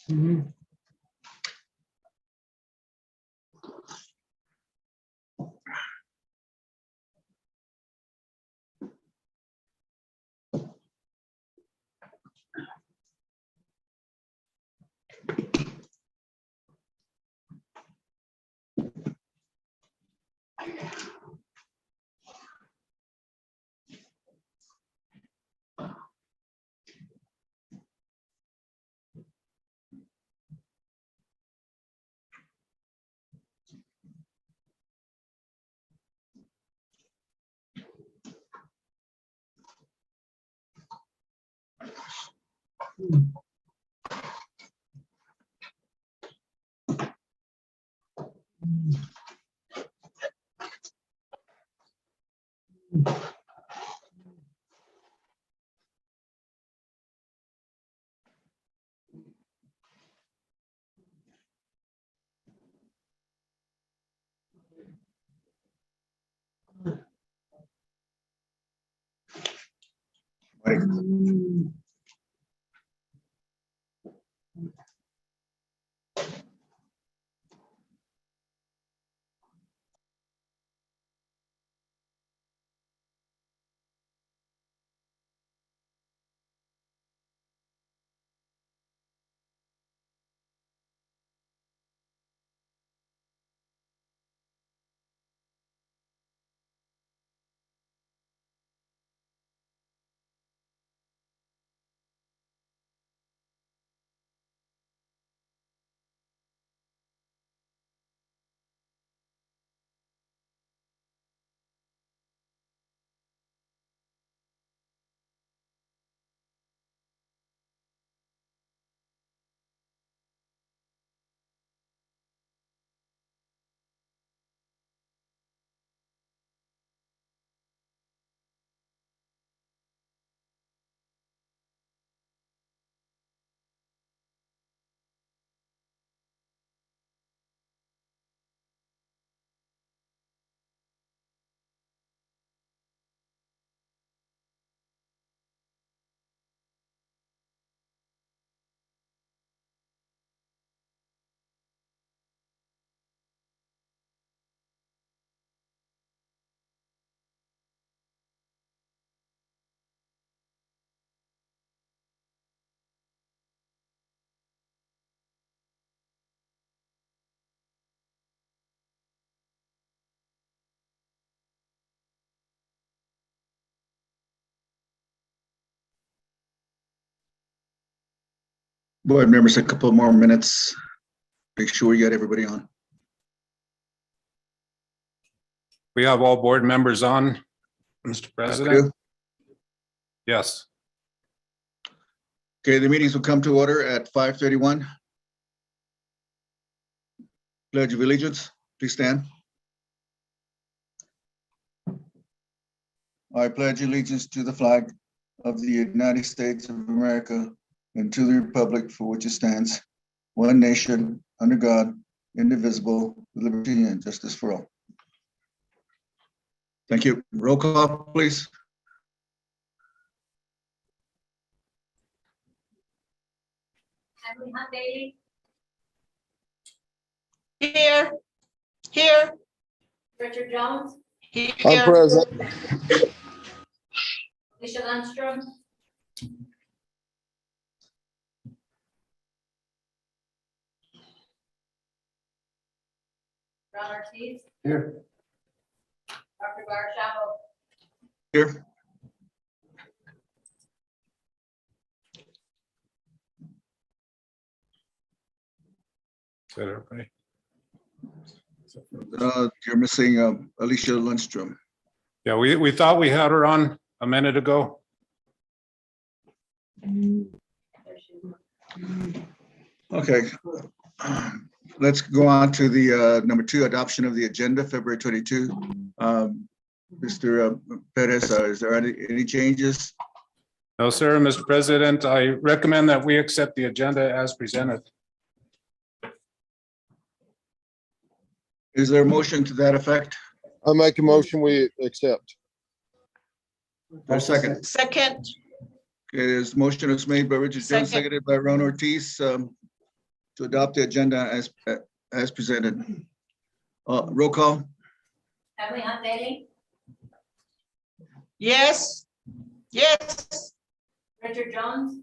Mhm. Board members, a couple more minutes. Make sure we get everybody on. We have all board members on, Mr. President. Yes. Okay, the meetings will come to order at 5:31. Pledge of Allegiance, please stand. I pledge allegiance to the flag of the United States of America and to the republic for which it stands, one nation, under God, indivisible, with liberty and justice for all. Thank you. Roll call, please. Emily Hunt Bailey, Here. Here. Richard Jones, Here. I'm present. Alicia Lundstrom, Ron Ortiz, Here. Dr. Barshaw, Here. Is that everybody? You're missing Alicia Lundstrom. Yeah, we thought we had her on a minute ago. Okay. Let's go on to the number 2, adoption of the agenda, February 22. Mr. Perez, is there any changes? No, sir, Mr. President, I recommend that we accept the agenda as presented. Is there a motion to that effect? I make a motion, we accept. Or second? Second. Okay, this motion is made by Richard Jones, Second. seconded by Ron Ortiz, to adopt the agenda as presented. Roll call. Emily Hunt Bailey, Yes. Yes. Richard Jones,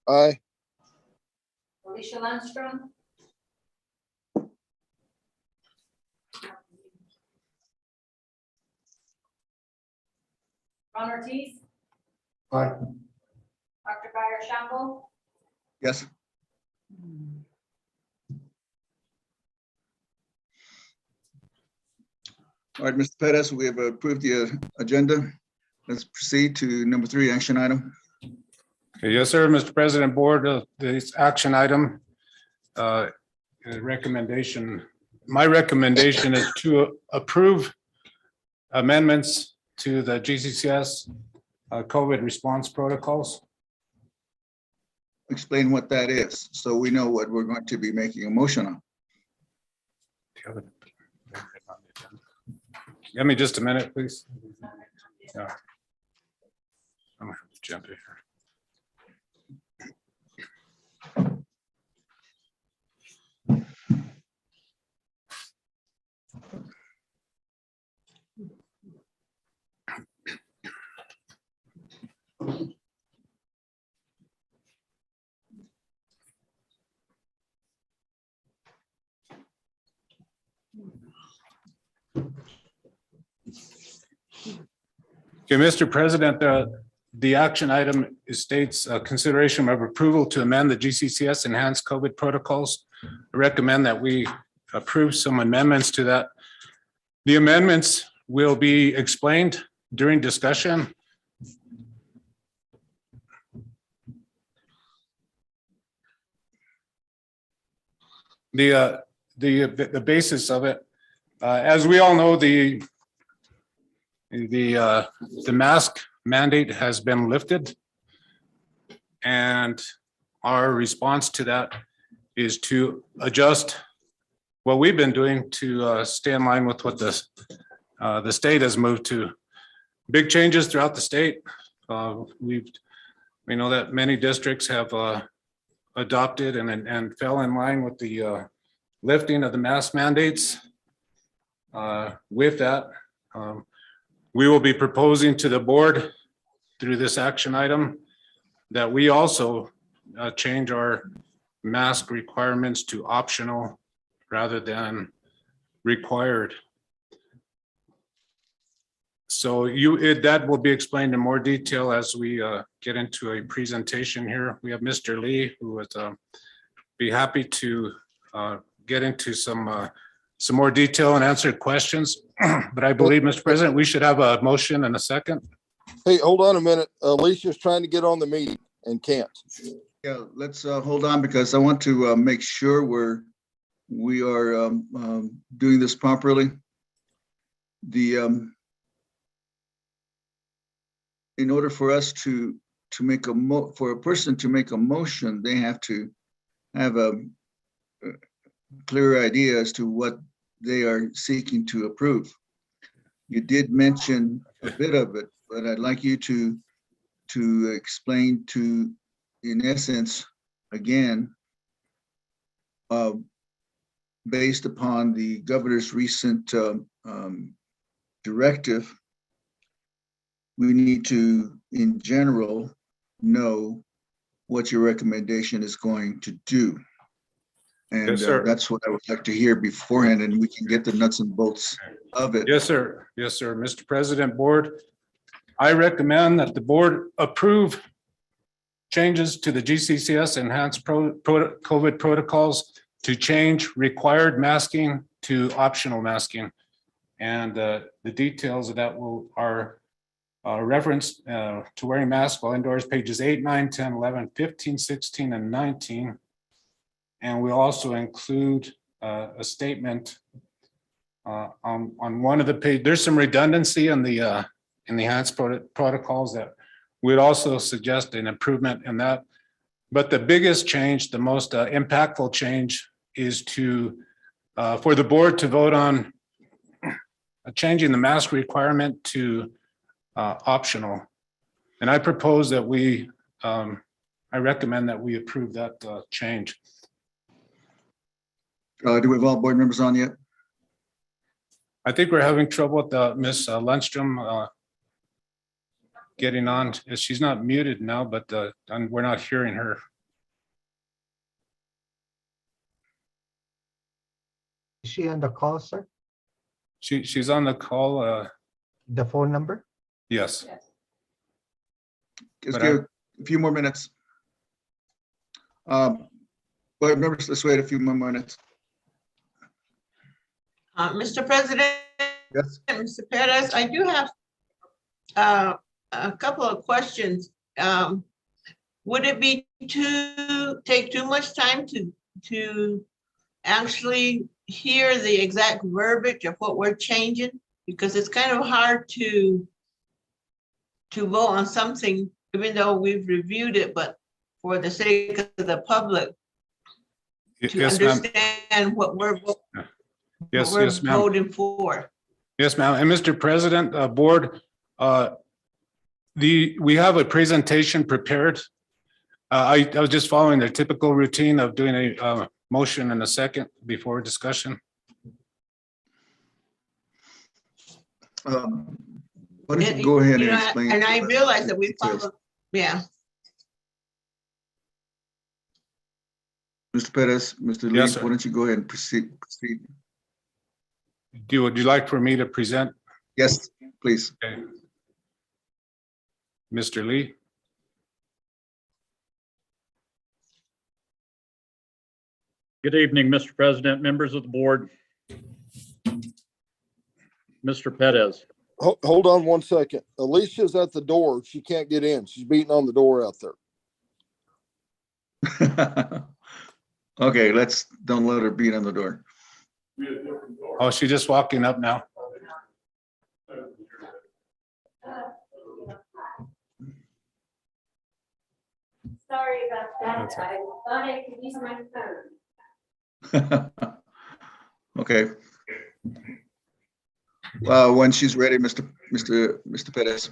Aye. Alicia Lundstrom, Ron Ortiz, Aye. Dr. Barshaw, Yes. All right, Mr. Perez, we have approved the agenda. Let's proceed to number 3, action item. Okay, yes, sir, Mr. President, Board, this action item, recommendation, my recommendation is to approve amendments to the GCCS COVID response protocols. Explain what that is, so we know what we're going to be making a motion on. Give me just a minute, please. Yeah. I'm gonna jump in here. Okay, Mr. President, the action item states consideration of approval to amend the GCCS enhanced COVID protocols. I recommend that we approve some amendments to that. The amendments will be explained during discussion. The basis of it, as we all know, the mask mandate has been lifted, and our response to that is to adjust what we've been doing to stay in line with what the state has moved to. Big changes throughout the state. We know that many districts have adopted and fell in line with the lifting of the mask mandates. With that, we will be proposing to the board through this action item that we also change our mask requirements to optional rather than required. So that will be explained in more detail as we get into a presentation here. We have Mr. Lee, who would be happy to get into some more detail and answer questions. But I believe, Mr. President, we should have a motion and a second. Hey, hold on a minute. Alicia's trying to get on the meeting and can't. Yeah, let's hold on because I want to make sure we are doing this properly. In order for us to make for a person to make a motion, they have to have a clear idea as to what they are seeking to approve. You did mention a bit of it, but I'd like you to explain in essence, again, based upon the governor's recent directive, we need to, in general, know what your recommendation is going to do. And Yes, sir. That's what I would like to hear beforehand, and we can get the nuts and bolts of it. Yes, sir. Yes, sir. Mr. President, Board, I recommend that the board approve changes to the GCCS enhanced COVID protocols to change required masking to optional masking. And the details of that are referenced to wearing masks while indoors, pages 8, 9, 10, 11, 15, 16, and 19. And we'll also include a statement on one of the pages. There's some redundancy in the enhanced protocols that we'd also suggest an improvement in that. But the biggest change, the most impactful change, is for the board to vote on changing the mask requirement to optional. And I propose that I recommend that we approve that change. Do we have all board members on yet? I think we're having trouble with Ms. Lundstrom getting on. She's not muted now, but we're not hearing her. Is she on the call, sir? She's on the call. The phone number? Yes. Just But give a few more minutes. Board members, let's wait a few more minutes. Mr. President, Yes. Mr. Perez, I do have a couple of questions. Would it be take too much time to actually hear the exact verbiage of what we're changing? Because it's kind of hard to vote on something, even though we've reviewed it, but for the sake of the public to Yes, ma'am. understand what we're Yes, yes, ma'am. voting for. Yes, ma'am. And Mr. President, board, we have a presentation prepared. I was just following the typical routine of doing a motion and a second before discussion. Why don't you go ahead and explain? And I realize that we details. follow, yeah. Mr. Perez, Mr. Lee, Yes, sir. why don't you go ahead and proceed? Would you like for me to present? Yes, please. Okay. Mr. Lee? Good evening, Mr. President, members of the board. Mr. Perez. Hold on one second. Alicia's at the door. She can't get in. She's beating on the door out there. Okay, don't let her beat on the door. Oh, she's just walking up now. Sorry about that. That's I thought I could use my phone. Okay. When she's ready, Mr. Perez.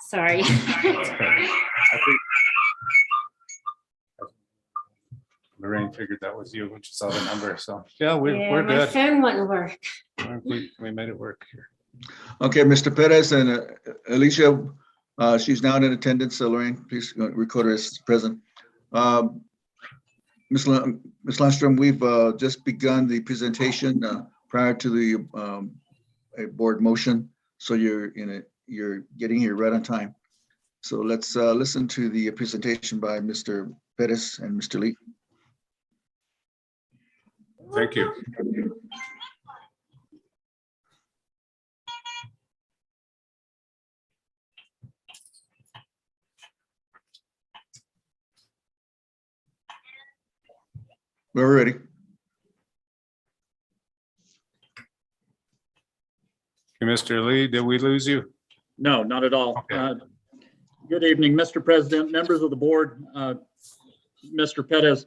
Sorry. Lorraine figured that was you when she saw the number. So yeah, we're My good. phone wouldn't work. We made it work here. Okay, Mr. Perez and Alicia, she's now in attendance. So Lorraine, please record her as present. Ms. Lundstrom, we've just begun the presentation prior to the a board motion. So you're getting here right on time. So let's listen to the presentation by Mr. Pettis and Mr. Lee. Thank you. We're ready. Mr. Lee, did we lose you? No, not at all. Okay. Good evening, Mr. President, members of the board, Mr. Pettis.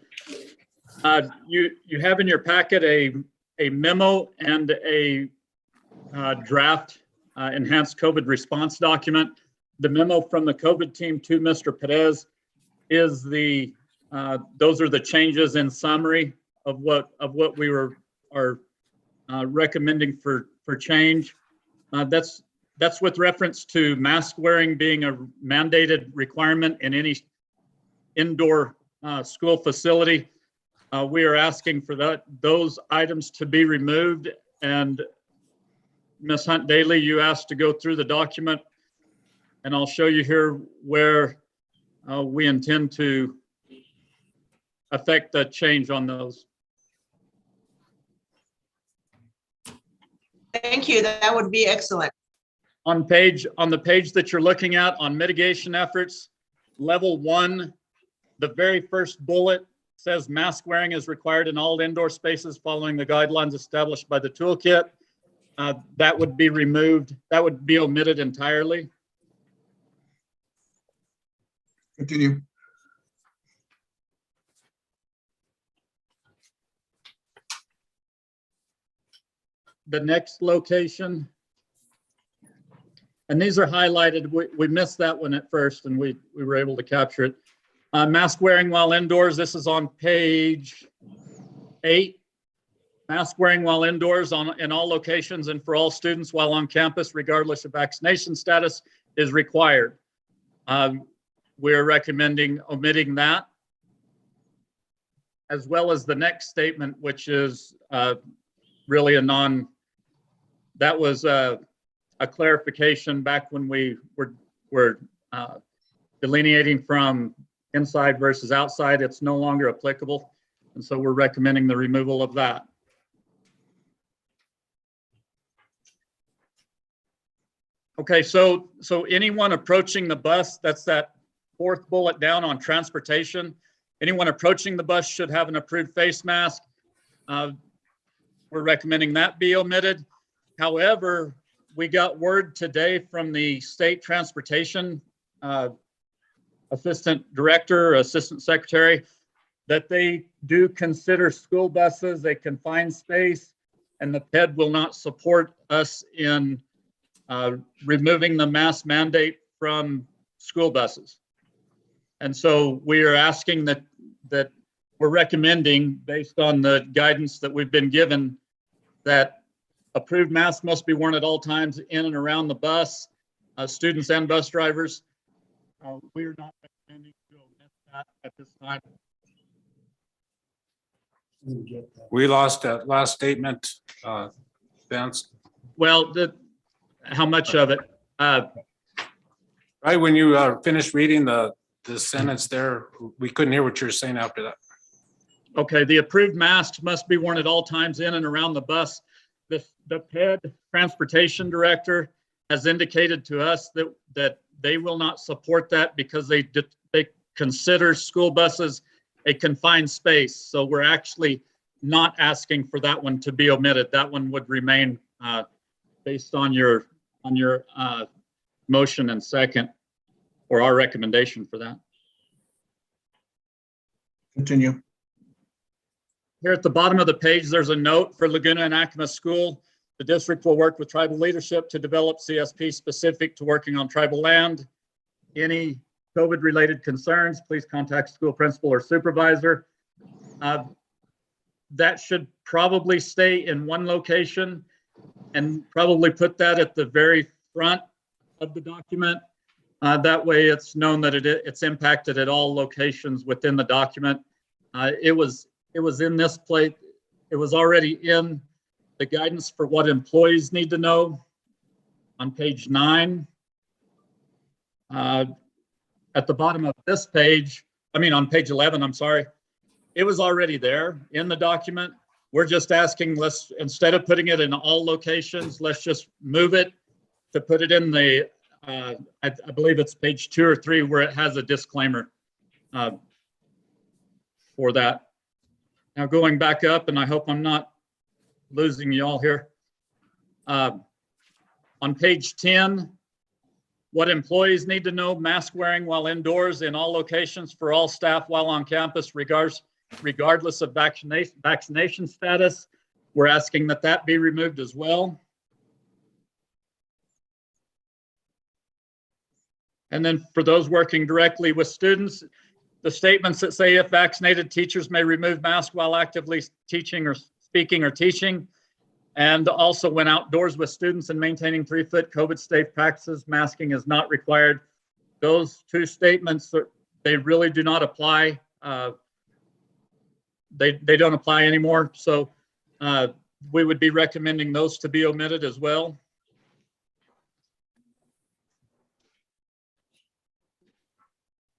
You have in your packet a memo and a draft enhanced COVID response document. The memo from the COVID team to Mr. Perez is those are the changes in summary of what we are recommending for change. That's with reference to mask wearing being a mandated requirement in any indoor school facility. We are asking for those items to be removed. And Ms. Hunt Daly, you asked to go through the document, and I'll show you here where we intend to affect the change on those. Thank you. That would be excellent. On the page that you're looking at on mitigation efforts, level 1, the very first bullet says mask wearing is required in all indoor spaces following the guidelines established by the toolkit. That would be removed. That would be omitted entirely. Continue. The next location, and these are highlighted. We missed that one at first, and we were able to capture it. Mask wearing while indoors. This is on page 8. Mask wearing while indoors in all locations and for all students while on campus, regardless of vaccination status, is required. We're recommending omitting that, as well as the next statement, which is really that was a clarification back when we were delineating from inside versus outside. It's no longer applicable. And so we're recommending the removal of that. Okay, so anyone approaching the bus, that's that 4th bullet down on transportation. Anyone approaching the bus should have an approved face mask. We're recommending that be omitted. However, we got word today from the state transportation assistant director, assistant secretary, that they do consider school buses a confined space, and the PED will not support us in removing the mask mandate from school buses. And so we are asking that we're recommending, based on the guidance that we've been given, that approved masks must be worn at all times in and around the bus, students and bus drivers. We are not recommending to omit that at this time. We lost that last statement, Vance. Well, how much of it? Right when you finished reading the sentence there, we couldn't hear what you were saying after that. Okay, the approved masks must be worn at all times in and around the bus. The PED transportation director has indicated to us that they will not support that because they consider school buses a confined space. So we're actually not asking for that one to be omitted. That one would remain based on your motion and second, or our recommendation for that. Continue. Here at the bottom of the page, there's a note for Laguna and Acoma School. The district will work with tribal leadership to develop CSP specific to working on tribal land. Any COVID-related concerns, please contact school principal or supervisor. That should probably stay in one location, and probably put that at the very front of the document. That way it's known that it's impacted at all locations within the document. It was in this place. It was already in the guidance for what employees need to know on page 9. At the bottom of this page, on page 11, I'm sorry, it was already there in the document. We're just asking, instead of putting it in all locations, let's just move it to put it in the, I believe it's page 2 or 3 where it has a disclaimer for that. Now going back up, and I hope I'm not losing you all here. On page 10, what employees need to know: mask wearing while indoors in all locations for all staff while on campus, regardless of vaccination status. We're asking that be removed as well. And then for those working directly with students, the statements that say if vaccinated, teachers may remove masks while actively teaching or speaking or teaching. And also when outdoors with students and maintaining 3-foot COVID-safe practices, masking is not required. Those 2 statements, they really do not apply. They don't apply anymore. So we would be recommending those to be omitted as well.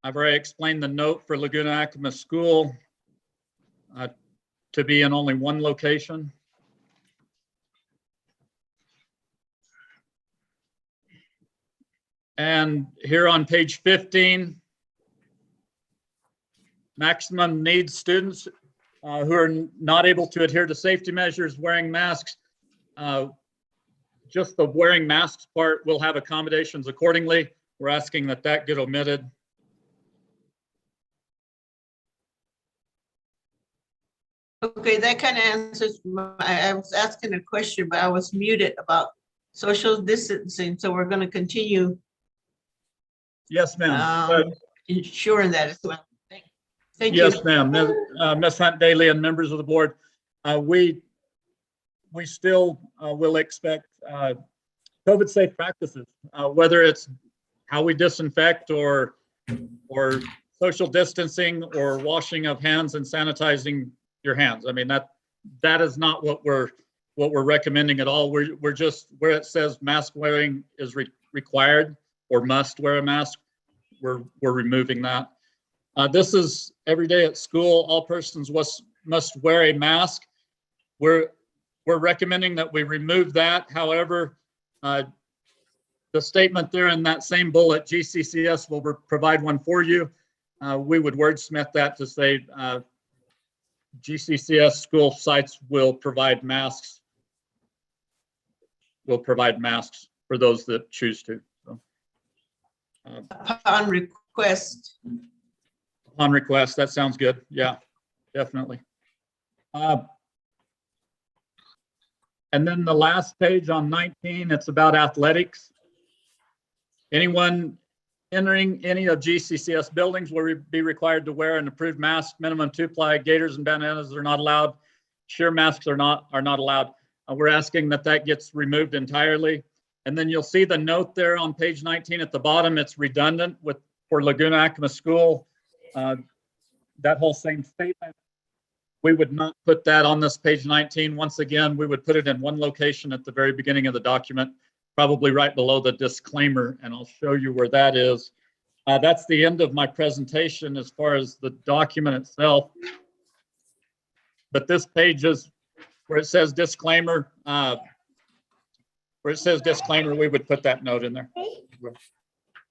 I've already explained the note for Laguna Acoma School to be in only one location. And here on page 15, maximum needs students who are not able to adhere to safety measures wearing masks. Just the wearing masks part will have accommodations accordingly. We're asking that get omitted. Okay, that kind of answers I was asking a question, but I was muted about social distancing. So we're going to continue Yes, ma'am. ensuring that as well. Thank you. Yes, ma'am. Ms. Hunt Daly and members of the board, we still will expect COVID safe practices, whether it's how we disinfect or social distancing or washing of hands and sanitizing your hands. That is not what we're recommending at all. We're just where it says mask wearing is required or must wear a mask, we're removing that. This is every day at school, all persons must wear a mask. We're recommending that we remove that. However, the statement there in that same bullet, GCCS will provide one for you. We would wordsmith that to say GCCS school sites will provide masks. Will provide masks for those that choose to. So, Upon request. upon request, that sounds good. Yeah, definitely. And then the last page on 19, it's about athletics. Anyone entering any of GCCS buildings will be required to wear an approved mask. Minimum 2-ply gaiters and bandanas are not allowed. Sheer masks are not allowed. We're asking that gets removed entirely. And then you'll see the note there on page 19 at the bottom. It's redundant for Laguna Acoma School. That whole same statement. We would not put that on this page 19. Once again, we would put it in one location at the very beginning of the document, probably right below the disclaimer, and I'll show you where that is. That's the end of my presentation as far as the document itself. But this page is where it says disclaimer. We would put that note in there.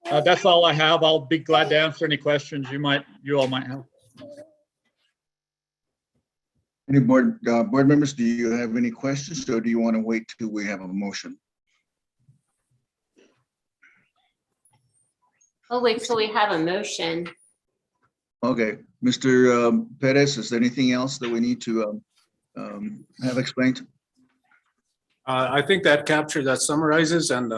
That's all I have. I'll be glad to answer any questions you all might have. Any board members, do you have any questions, or do you want to wait till we have a motion? We'll wait till we have a motion. Okay, Mr. Perez, is there anything else that we need to have explained? I think that summarizes, and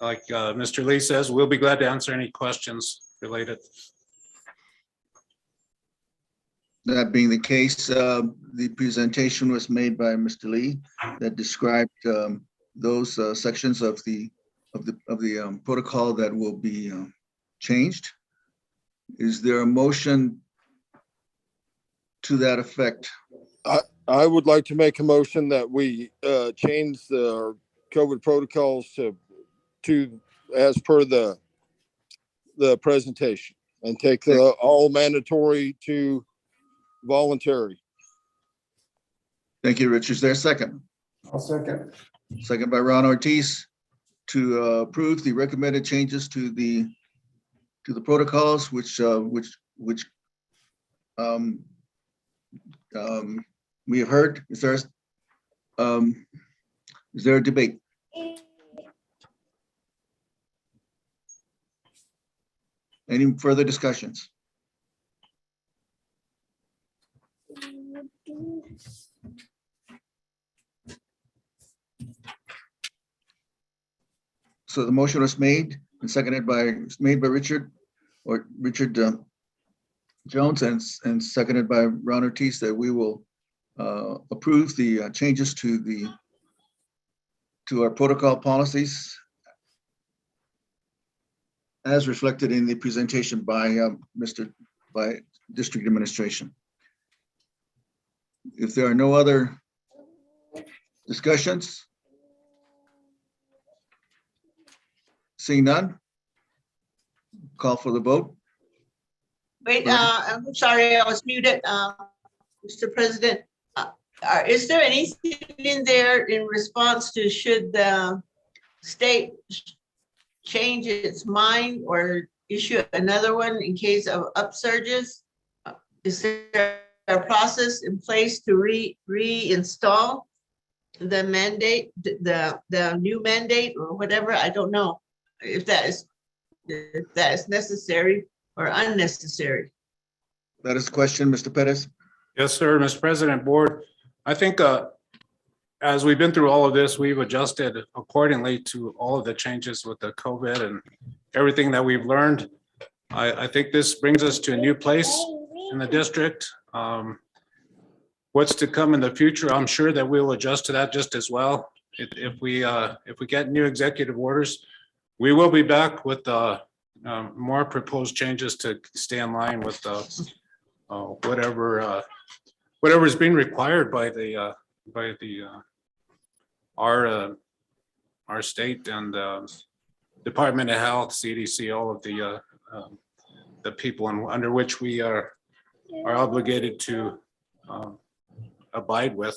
like Mr. Lee says, we'll be glad to answer any questions related. That being the case, the presentation was made by Mr. Lee that described those sections of the the protocol that will be changed. Is there a motion to that effect? I would like to make a motion that we change the COVID protocols to as per the presentation and take the all mandatory to voluntary. Thank you, Rich. Is there a second? I'll second. Second by Ron Ortiz to approve the recommended changes to the protocols, which we have heard. Is there a debate? Any further discussions? So the motion was made and seconded by Richard Jones and seconded by Ron Ortiz that we will approve the changes to our protocol policies as reflected in the presentation by District Administration. If there are no other discussions, seeing none, call for the vote. Wait, I'm sorry, I was muted, Mr. President. Is there anything in there in response to should the state change its mind or issue another one in case of upsurges? Is there a process in place to reinstall the mandate, the new mandate or whatever? I don't know if that is necessary or unnecessary. That is the question, Mr. Pettis. Yes, sir, Mr. President, Board. I think as we've been through all of this, we've adjusted accordingly to all of the changes with the COVID and everything that we've learned. I think this brings us to a new place in the district. What's to come in the future, I'm sure that we'll adjust to that just as well. If we get new executive orders, we will be back with more proposed changes to stay in line with whatever is being required by our state and Department of Health, CDC, all of the people under which we are obligated to abide with.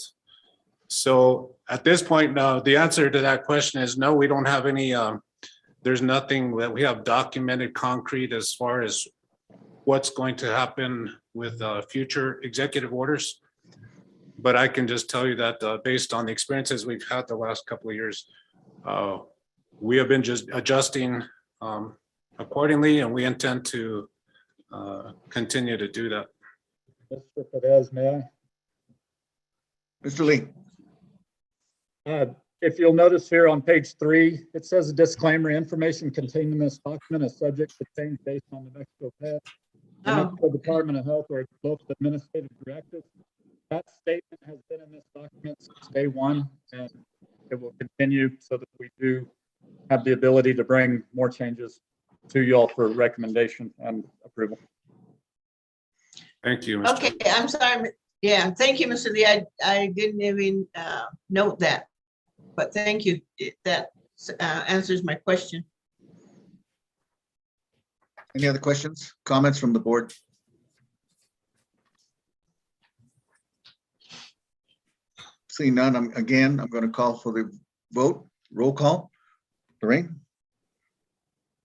So at this point now, the answer to that question is no, we don't have any, there's nothing that we have documented concrete as far as what's going to happen with future executive orders. But I can just tell you that based on the experiences we've had the last couple of years, we have been just adjusting accordingly, and we intend to continue to do that. Mr. Perez, may I? Mr. Lee. If you'll notice here on page 3, it says a disclaimer: information contained in this document is subject to change based on the Mexico Pass, the Mexico Department of Health, or its local administrative directive. That statement has been in this document since day one, and it will continue so that we do have the ability to bring more changes to you all for recommendation and approval. Thank you, Mr. Okay, I'm sorry. Yeah, thank you, Mr. Lee. I didn't even note that, but thank you. That answers my question. Any other questions, comments from the board? Seeing none, I'm going to call for the vote. Roll call. Lorraine?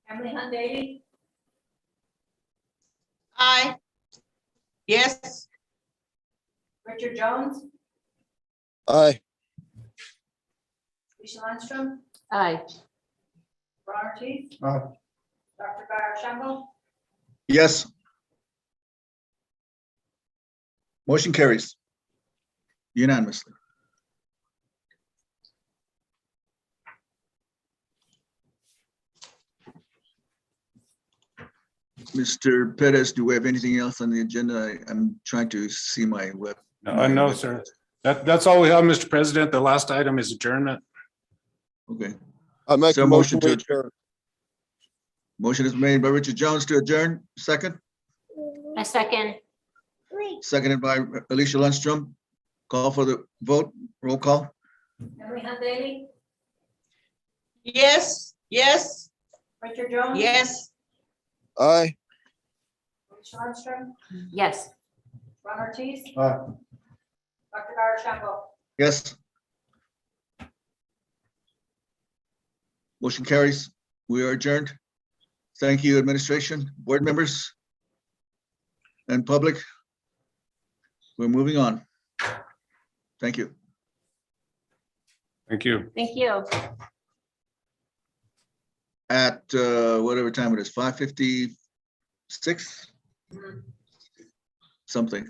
Emily Hyundai, Aye. Yes. Richard Jones, Aye. Lisa Landstrom, Aye. Ron Ortiz, Aye. Dr. Shambo, Yes. Motion carries unanimously. Mr. Pettis, do we have anything else on the agenda? I'm trying to see my web. No, sir. That's all we have, Mr. President. The last item is adjournment. Okay. I make So a motion motion to to- adjourn. Motion is made by Richard Jones to adjourn. Second, A second. seconded by Alicia Lundstrom. Call for the vote. Roll call. Emily Hunt Daily, Yes, yes, Richard Jones. yes. Aye. Alicia Lundstrom. Yes. Ron Ortiz. Aye. Dr. Garashampel. Yes. Motion carries. We are adjourned. Thank you, administration, board members, and public. We're moving on. Thank you. Thank you. Thank you. At whatever time it is, 5:56? Something.